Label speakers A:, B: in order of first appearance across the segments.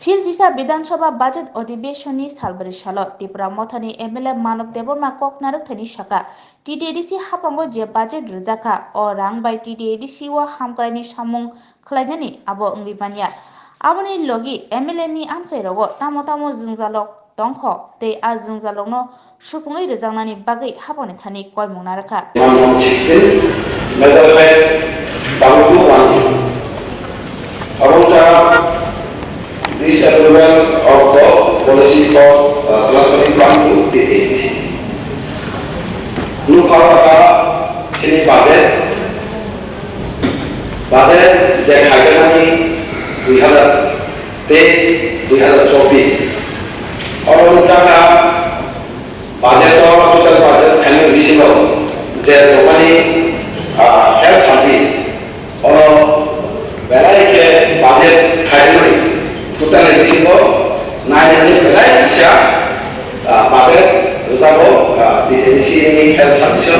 A: फिलजिसा विधानसभा बजेट अधिवेशननि सालब्रै साल त्रिपुरा मथानि एमएलए मानव देबरमा ककनारक थनि साका टीडीएडीसी हाफांगो जे बजेट रुजाखा अ रां बाय टीडीएडीसी व हामक्रायनि सामुं खलायनानि आबो अंगिबानिया आबोनि लगी एमएलए नि आमचाइरावो तामो तामो जोंजालक दंख ते आ जोंजालकनो सुफुङै रोजांनानि बागै हाबानि थानि कयमुंना रखा
B: disapproval of the policy for transferring fund to DTH. Nu Kolkata sini budget যে খাজনানি 2023-2024 অরুণ টাকা বাজেট টোটাল বাজেট খানি বিছিল যে দোকানি হেলথ সার্ভিস অর বেলাইকে বাজেট খাজনানি total bisiko naik belai bisa budget ruzago di edisi health service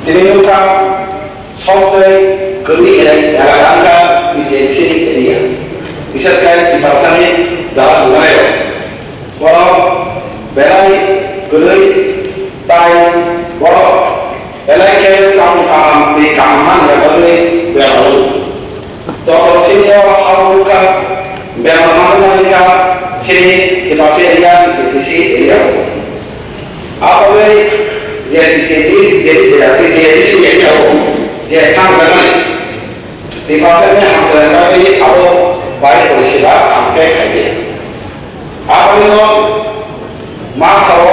B: ini muka সবচেয়ে গরিব এলাকা di edisi area বিশেষ করে di pasani jalan raya বড় belai গরিব তাই বড় belai ke sama kam di kaman ya bagi berlalu Toko sini haruka bermacam-macam sini di pasir area di sini area. Apa jadi sini area jadi tang zaman di pasarnya hampir kali apa baik polisi lah hampir kaya. Apa itu masuk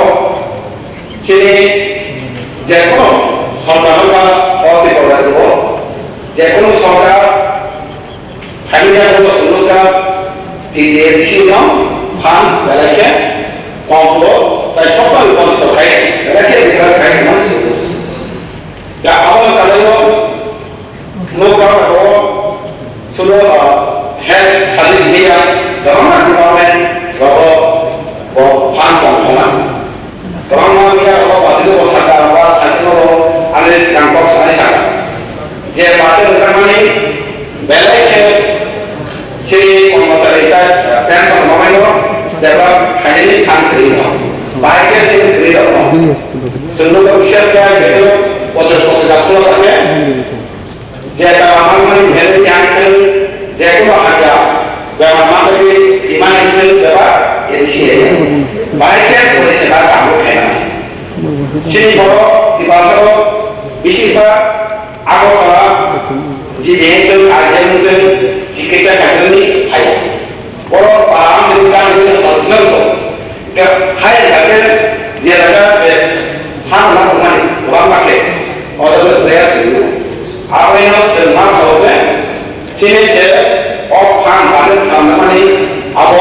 B: sini jekon सरकार का और भी पड़ा जो जैकों सरकार Hanya kalau seluruh TDDC nya fan belakang komplo dan sokal pun terkait belakang terkait masuk. Ya awal kalau lokal atau seluruh health service dia government department atau fan komponen government dia atau bagian usaha apa sahaja atau analis kantor sahaja. Jadi bagian zaman ini belakang si pengusaha pensiun nomor dapat kali kan kerja, baiknya sih kerja orang. Seluruh usaha itu potong dapur apa? Jika orang mana mesti yang itu, jika ada, kalau mana lagi di mana itu dapat edisi ya. Baiknya boleh sebab kamu kena. Sini kalau di pasar bisita aku kalau jika itu aja mungkin चिकित्सा करने है और आराम से निकाल के हॉस्पिटल को क्या है करके ये लगा कि हाँ ना तुम्हारी वहाँ के और जब ज़्यादा सुनो आप ये लोग सिर्फ सोचते हैं सीने जे और हाँ बातें सामने मानी अब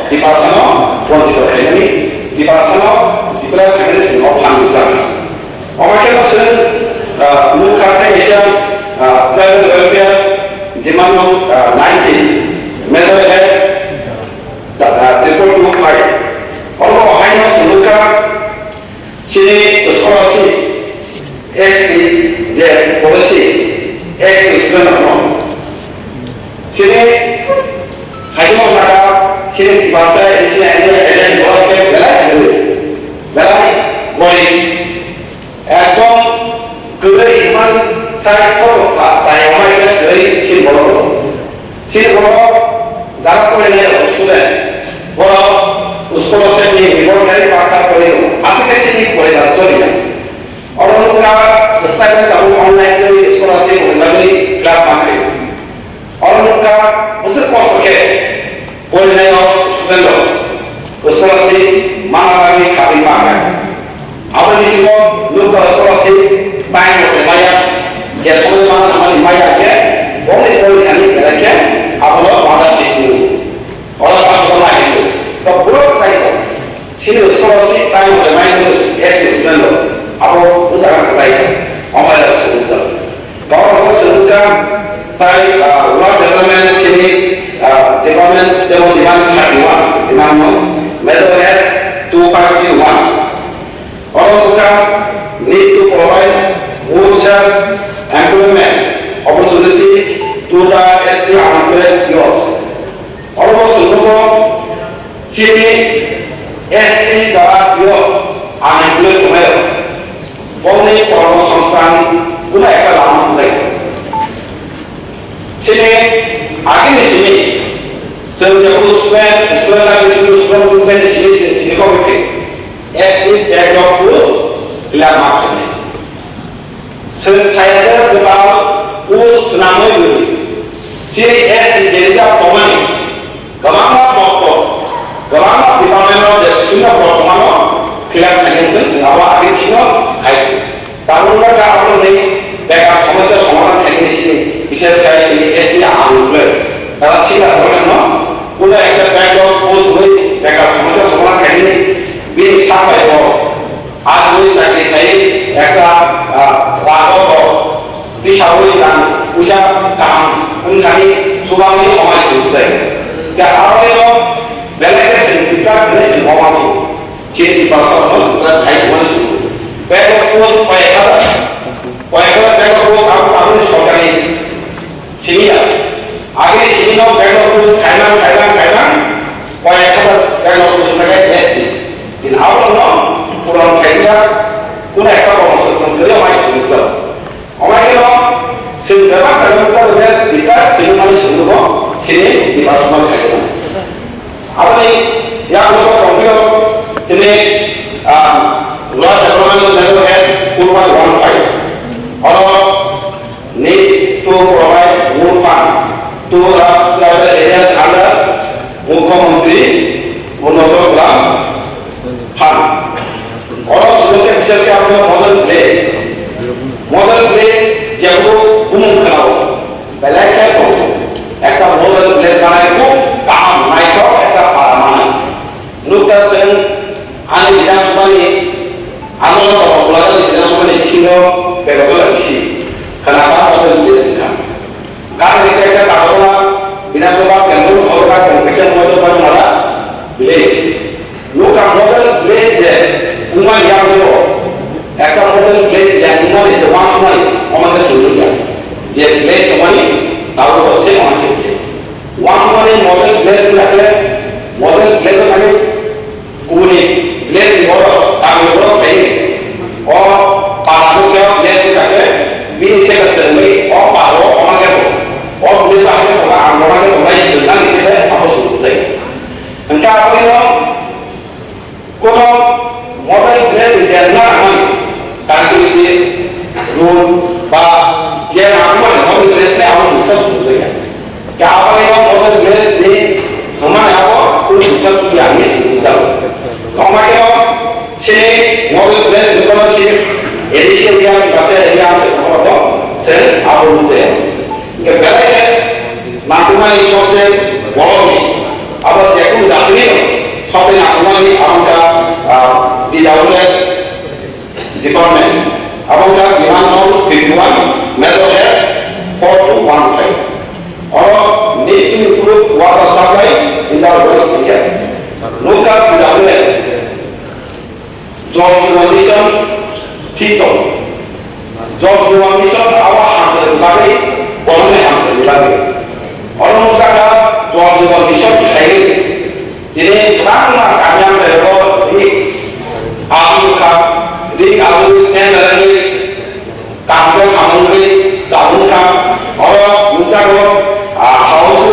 B: दिपासनो पहुँच कर खेलनी दिपासनो दिपला खेलने से और हाँ लुचा और क्या लोग सिर्फ लोग करते हैं ऐसा क्या demand of 90 measure है 3.25 और वो हाइनो सुनुका चीनी scholarship SC J policy SC student of चीनी साइनो साका चीनी दिवासा ऐसी एलियन वर्क के बेलाई गोली एकदम 그의 힘은 사이코 사이오마이가 그의 실버로 자락거리는 스튜던트 뭐라 스콜러십이 이번까지 박사 거리고 아스케시니 거리가 소리야 어른가 스타일은 나로 온라인의 스콜러십 온라인의 클럽 마케 어른가 무슨 코스게 거리네요 스튜던트 스콜러십 마나라니 사비 마케 아버지시고 누가 스콜러십 bank hotel maya jadi semua mana nama maya ke boleh boleh cari kerja apa lo pada sistem orang pas orang itu तो buruk saya itu sini scholarship bank hotel maya itu esok dan lo apa usaha saya orang ada sebutkan kalau kita sebutkan by rural development sini development dewan demand method 2501 orang bukan need to provide more employment opportunity to the ST unemployed youths. All sini ST যারা প্রিয় আইনগুলো কমেও বনে কর্মসংস্থান গুলো একটা লাভ যায় sini akhir di sini sejak usulan lagi sini usulan di sini kau pikir ST background terus bilang makanya saya kenal us nama itu sini ST jadi siapa teman kemana dokter kemana departemen of justice kemana kilat kalian sengawa akhir sini kayak tahun lalu apa nih mereka সমস্যা সমাধান kalian di sini বিশেষ করে sini ST আন্দোলন তারা ছিল ধরেন না কোন একটা ব্যাকগ্রাউন্ড পোস্ট হয়ে mereka সমস্যা সমাধান kalian বিন সাপাই আজ ওই চাকরি খাই একটা রাগব দিশাবলী গান উষা গান উনখানি সুবাংনি অমাইছে বুঝাই কে আরো বেলাকে সিনটিকা নেছে অমাইছে চিনি ভাষা হল খাই অমাইছে ব্যাকগ্রাউন্ড পোস্ট কয়েকটা ব্যাকগ্রাউন্ড পোস্ট আপনি সরকারি সিনিয়া আগে সিনিয়া ব্যাকগ্রাউন্ড পোস্ট খাইনা কয়েকটা ব্যাকগ্রাউন্ড পোস্ট থাকে ST in awal no kurang kaya kuna ekta konsep kerja masih sebentar orang itu sebentar jangan terlalu saya tidak sebenarnya semua sini di pasar kaya apa nih yang lo komputer ini luar development level head kurang one five orang need to provide more fund to tribal areas under Mukhamantri Unnata Gram Fund. Orang sebutnya biasanya apa model place jago umum kenal. Belakang itu, ekta model place mana itu kaham, naik itu ekta paramana. Nukta sen, ane bidang sebani, ane orang belajar bidang sebani bisino, betul bisi. Kenapa model place kan? Karena kita cakap kalau bidang sebab yang dulu orang yang kerja model baru mana place. Nuka model place je, umar yang dulu, ekta model place yang umar itu wang semani, orang kesulitan ya. Je place semani, tahu pasti orang ke place. Wang semani model place ni apa? Model place apa ni? Kuni place ni bodoh, kami bodoh kaya. Oh, paru kaya place ni kaya, bini cakap sendiri, oh paru orang kaya. Oh place apa ni? Orang kaya orang isi dengan kita apa suruh saya. Engkau apa ni? Kono model place jenna aman kanti rule ba jenna aman model place ne aman musa suja ya apa ini model place ni hamaran apa pun musa suja ni suja kamu kaya sini model place itu kalau sini edisi dia bahasa dia apa sel apa musa ke belakang nanti mana soalnya bolong apa jago jatuh Satu yang kami amangka di DWS department, amangka demand norm 51, measure head 4215. Or need to improve water supply in the rural areas. Nuka DWS, job mission, Tito, job mission awak hamil dibagi, boleh hamil dibagi. Orang muda job mission kaya. Jadi kenapa kami yang saya di Afrika di Australia kami sampai Jawa orang menjaga house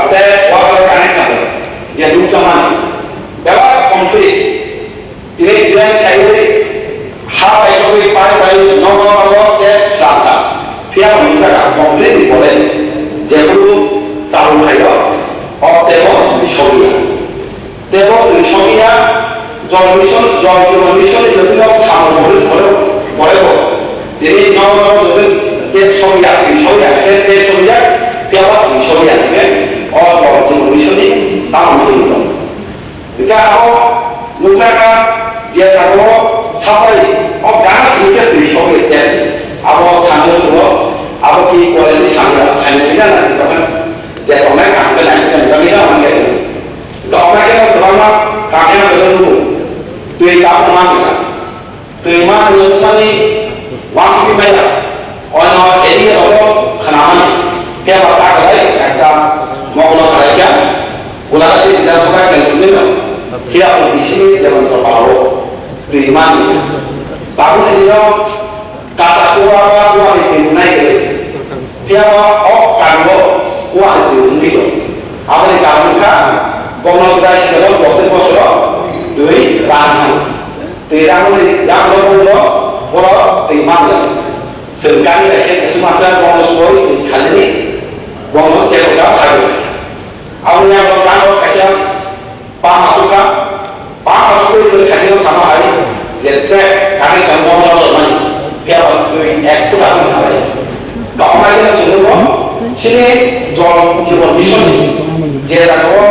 B: teh water connection jadi zaman dapat komplit ini dia kayak hal itu pai nomor teh selatan dia menjaga komplit boleh jadi Jawa kayak oh temo disolia Tebo Sonia John Mission jadi nak sama boleh jadi nama jadi Sonia dia apa Sonia oh John Mission ni tahu ini jika aku nusakan dia tahu sampai oh kan sejak di Sonia dia aku sambil suruh aku ki kualitas sambil hanya kita nanti kan jadi orang kan kita orang Kalau mereka terima kami yang terlalu tuh tak mengambil, terima ni masih dibayar. Orang ini orang kenapa ni? Dia berkata kita mau nak kerja, Mulai Viধানসভা কেন্দ্রগুলো হিয়া বিসিনি যেমন পাবো রিমানি তাহলে দিন কাঁচা কুয়া বা কুয়া দিতে নাই গেলে হিয়া অ কাগো কুয়া দিতে উন্নীত আমাদের কারণটা বঙ্গবন্ধু ছিল প্রত্যেক বছর 2 রান তেরামনে yang lo poro rimani sekali lagi semasa bongosoi kali ini bongo ceroka sayo awalnya kalau kasih pahasuka itu saja sama hari jadi kami semua orang mana dia berdui ekor dalam kali kalau mereka semua sini jual jual mission jadi kalau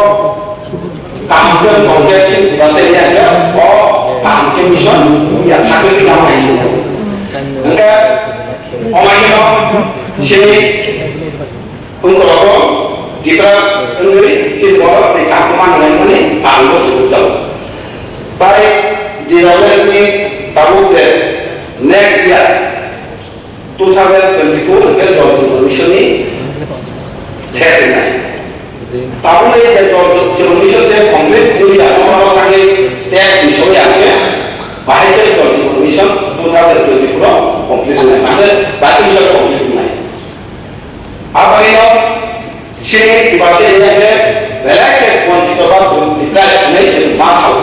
B: kampung kongres bahasa ini ada kampung mission ya satu sih nama itu enggak omanya sini untuk kita ini sini kalau di kampung mana ini harus betul baik di dalam ini tahun next year 2024 kita jual mission ini saya tahun ini saya jual mission saya komplit jadi asal kami tiap di show yang baik kita jual mission 2024 komplit naik masa baik mission komplit naik apa itu sini di bahasa ini ke belakang kunci tobat di belakang nation masal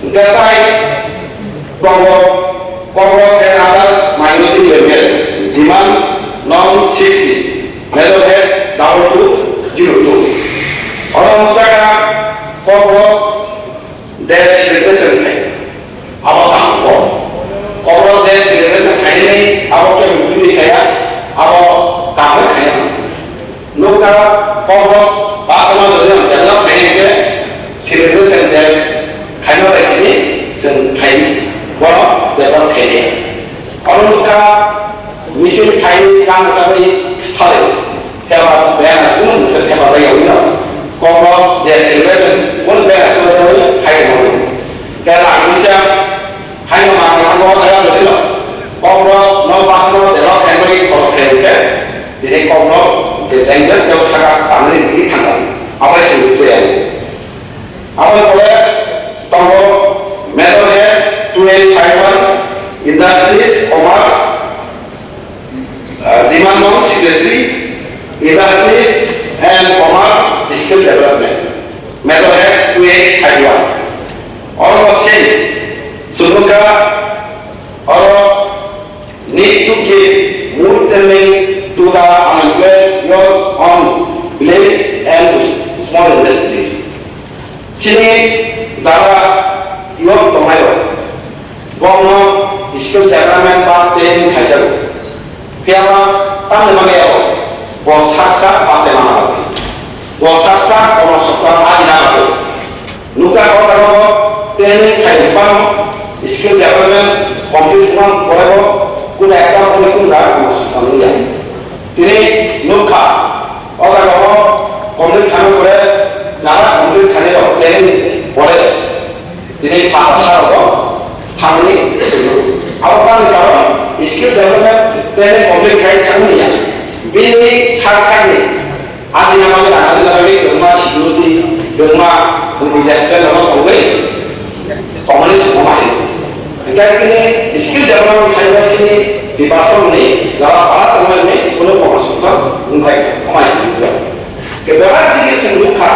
B: enggak baik Congo and others minority members demand non-60 metalhead down to 02 orang menjaga Congo their celebration kai apa tangko Congo their celebration kai ini apa ke bukti kaya apa tangko kaya nuka Congo bahasa jadi dalam kai ke celebration their kai apa sini sen kai wala dapat kai dia orang nuka misi kai yang sampai hari hebat banyak pun setiap saya udah Congo their celebration pun banyak tu hai mana kalau Indonesia hai mana Congo saya betul Congo no pasal dalam country kosher ke jadi Congo jadi language kalau sekarang kami ini tanggal apa itu saya apa boleh Congo metode 2851 industries commerce demand non secretary industries and commerce skill development method 2851 all of same sunuka or need to give more training to the unemployed youth on village and small industries sini dara youth tomayo bongo skill development pa ten khajaru piama tam magayo bon saksa pasena lagi bon saksa ono sokta ajina lagi nuta kota ko tene khaipan skill development complete man korebo kuna ekta kone kun ja ko sokta ya tine nukha oda ko complete khane kore jara complete khane ro tene pore tine pha ko thamni awan karo skill development tene complete khane ya bini saksani adi namanya adi namanya gemma security gemma universal nama kongwe komunis pemain enggak ini skill development kaya sini di pasar ini jalan alat teman ini penuh pemasukan untuk pemain juga kebetulan ini sembuhka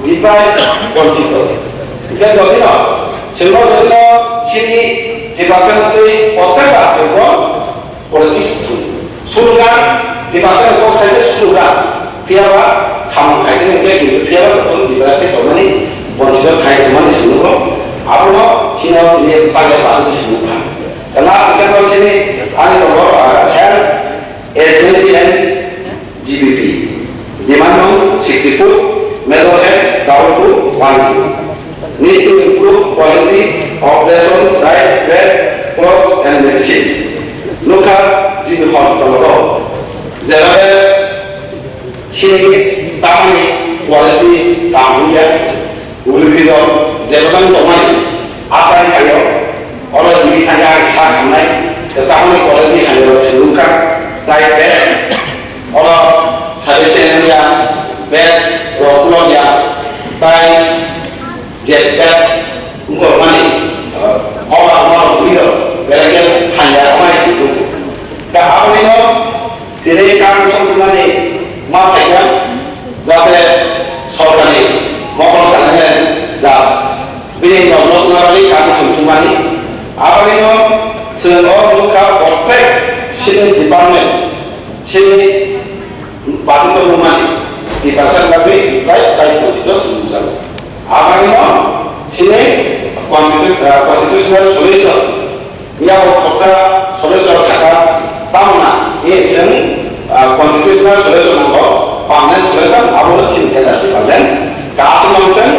B: di bawah konjito enggak jadi no semua jadi no sini di pasar itu otak pasar pun politik surga di pasar kok saja surga piala sama kayak ini kayak gitu piala tertentu di belakang teman ini bonjol kayak teman di sini kok apa lo sini ini pakai bahasa di sini kan karena sekarang sini ada kalau health agency and GBP di mana 64 metal head down to 1 need to improve quality of lesson diet bed clothes and medicines look at the hospital jadi sini sama quality tamunya ulikido jerokan tomai asal kayo orang jibi kaya sah kamai sama quality kayo seluka diet bed orang service nya bed rokulo ya ta amkai jetpack untuk mani orang leader belajar hanya amai situ. Dah apa ni tidak kami sempurna matanya jadi sorgani mohon kerana jadi bila orang orang kami sempurna apa ni semua luka opek sini department sini pasal tu rumah di pasal lagi baik baik itu semua. Apa ni sini constitutional solution yang kita solution sekarang tahunan ini sen constitutional solution itu permanent solution apa sini kita dipakai kasih macam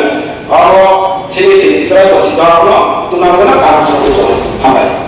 B: kalau sini sini kita buat kita apa tu nak guna kasih solution apa